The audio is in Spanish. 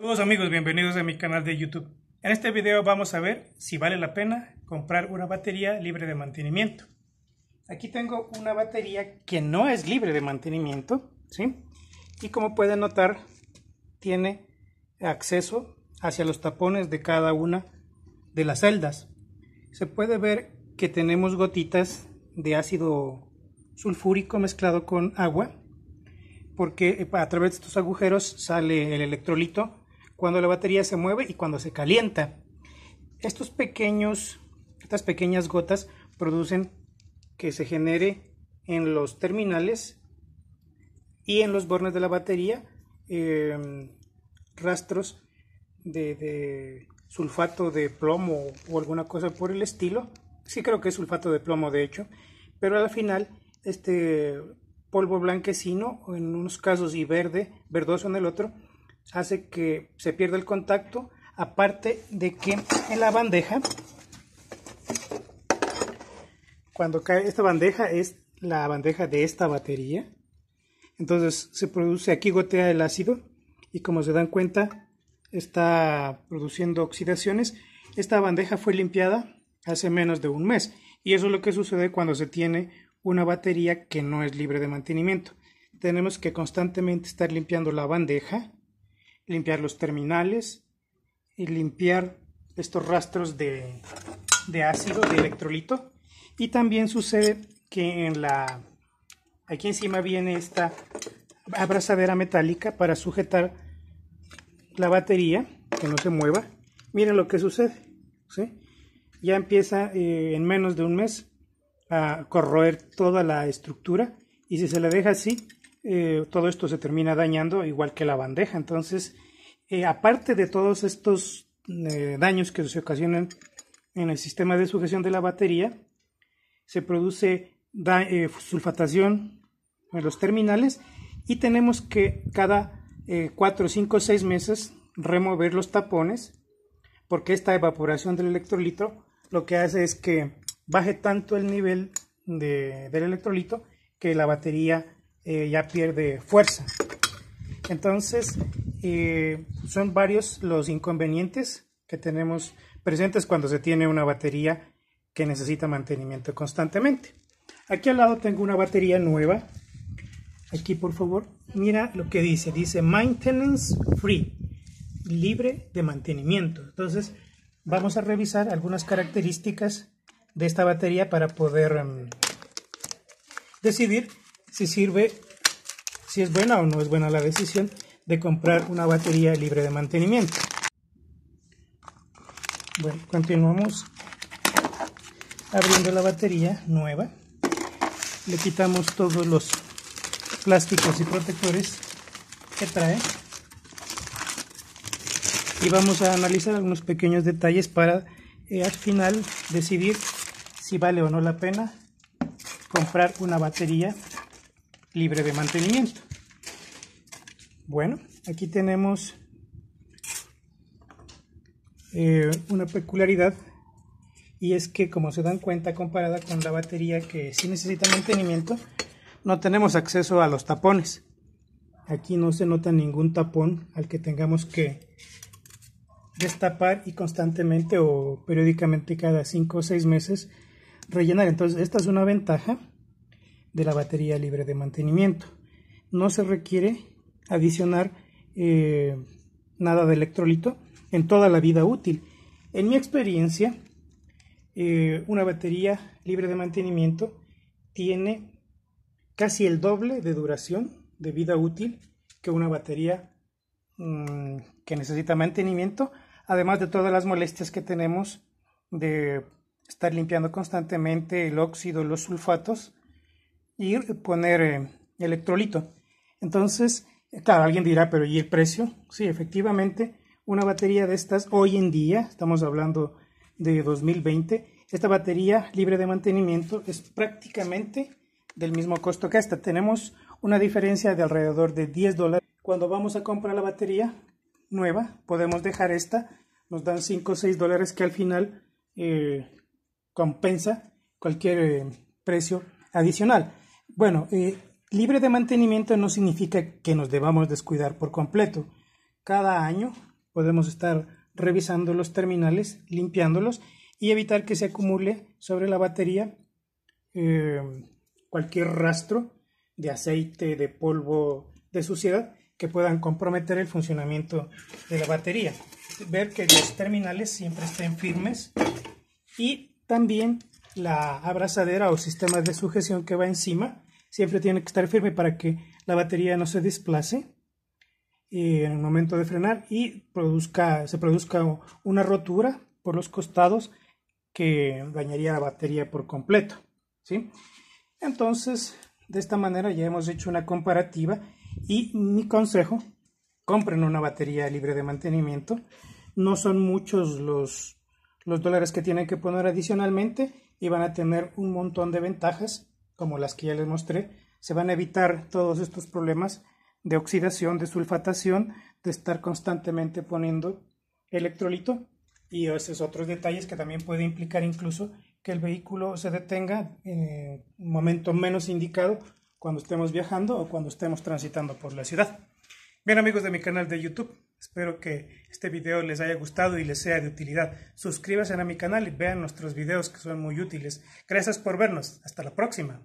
Saludos amigos, bienvenidos a mi canal de YouTube. En este video vamos a ver si vale la pena comprar una batería libre de mantenimiento. Aquí tengo una batería que no es libre de mantenimiento, ¿sí? Y como pueden notar, tiene acceso hacia los tapones de cada una de las celdas. Se puede ver que tenemos gotitas de ácido sulfúrico mezclado con agua, porque a través de estos agujeros sale el electrolito cuando la batería se mueve y cuando se calienta. Estas pequeñas gotas producen que se genere en los terminales y en los bornes de la batería rastros de sulfato de plomo o alguna cosa por el estilo. Sí, creo que es sulfato de plomo de hecho, pero al final este polvo blanquecino en unos casos y verdoso en el otro, hace que se pierda el contacto, aparte de que en la bandeja, cuando cae esta bandeja, es la bandeja de esta batería, entonces se produce, aquí gotea el ácido y como se dan cuenta está produciendo oxidaciones. Esta bandeja fue limpiada hace menos de un mes y eso es lo que sucede cuando se tiene una batería que no es libre de mantenimiento. Tenemos que constantemente estar limpiando la bandeja, limpiar los terminales y limpiar estos rastros de ácido, de electrolito. Y también sucede que aquí encima viene esta abrazadera metálica para sujetar la batería, que no se mueva. Miren lo que sucede, ¿sí? Ya empieza en menos de un mes a corroer toda la estructura, y si se la deja así, todo esto se termina dañando igual que la bandeja. Entonces, aparte de todos estos daños que se ocasionan en el sistema de sujeción de la batería, se produce sulfatación en los terminales y tenemos que cada 4, 5, 6 meses remover los tapones, porque esta evaporación del electrolito lo que hace es que baje tanto el nivel del electrolito que la batería ya pierde fuerza. Entonces son varios los inconvenientes que tenemos presentes cuando se tiene una batería que necesita mantenimiento constantemente. Aquí al lado tengo una batería nueva. Aquí por favor, mira lo que dice maintenance free, libre de mantenimiento. Entonces vamos a revisar algunas características de esta batería para poder decidir si es buena o no es buena la decisión de comprar una batería libre de mantenimiento. Bueno, continuamos abriendo la batería nueva. Le quitamos todos los plásticos y protectores que trae y vamos a analizar algunos pequeños detalles para al final decidir si vale o no la pena comprar una batería libre de mantenimiento. Bueno, aquí tenemos una peculiaridad, y es que, como se dan cuenta, comparada con la batería que sí necesita mantenimiento, no tenemos acceso a los tapones. Aquí no se nota ningún tapón al que tengamos que destapar y constantemente o periódicamente cada 5 o 6 meses rellenar. Entonces esta es una ventaja de la batería libre de mantenimiento. No se requiere adicionar nada de electrolito en toda la vida útil. En mi experiencia, una batería libre de mantenimiento tiene casi el doble de duración de vida útil que una batería que necesita mantenimiento, además de todas las molestias que tenemos de estar limpiando constantemente el óxido, los sulfatos y poner electrolito. Entonces, claro, alguien dirá, pero ¿y el precio? Sí, efectivamente, una batería de estas hoy en día, estamos hablando de 2020, esta batería libre de mantenimiento es prácticamente del mismo costo que esta. Tenemos una diferencia de alrededor de $10. Cuando vamos a comprar la batería nueva, podemos dejar esta, nos dan 5 o 6 dólares que al final compensa cualquier precio adicional. Bueno, libre de mantenimiento no significa que nos debamos descuidar por completo. Cada año podemos estar revisando los terminales, limpiándolos y evitar que se acumule sobre la batería cualquier rastro de aceite, de polvo, de suciedad que puedan comprometer el funcionamiento de la batería. Ver que los terminales siempre estén firmes y también la abrazadera o sistema de sujeción que va encima siempre tiene que estar firme para que la batería no se desplace en el momento de frenar y se produzca una rotura por los costados que dañaría la batería por completo, ¿sí? Entonces, de esta manera ya hemos hecho una comparativa y mi consejo: compren una batería libre de mantenimiento. No son muchos los dólares que tienen que poner adicionalmente y van a tener un montón de ventajas como las que ya les mostré. Se van a evitar todos estos problemas de oxidación, de sulfatación, de estar constantemente poniendo electrolito y esos otros detalles que también puede implicar incluso que el vehículo se detenga en un momento menos indicado cuando estemos viajando o cuando estemos transitando por la ciudad. Bien, amigos de mi canal de YouTube, espero que este video les haya gustado y les sea de utilidad. Suscríbanse a mi canal y vean nuestros videos que son muy útiles. Gracias por vernos. Hasta la próxima.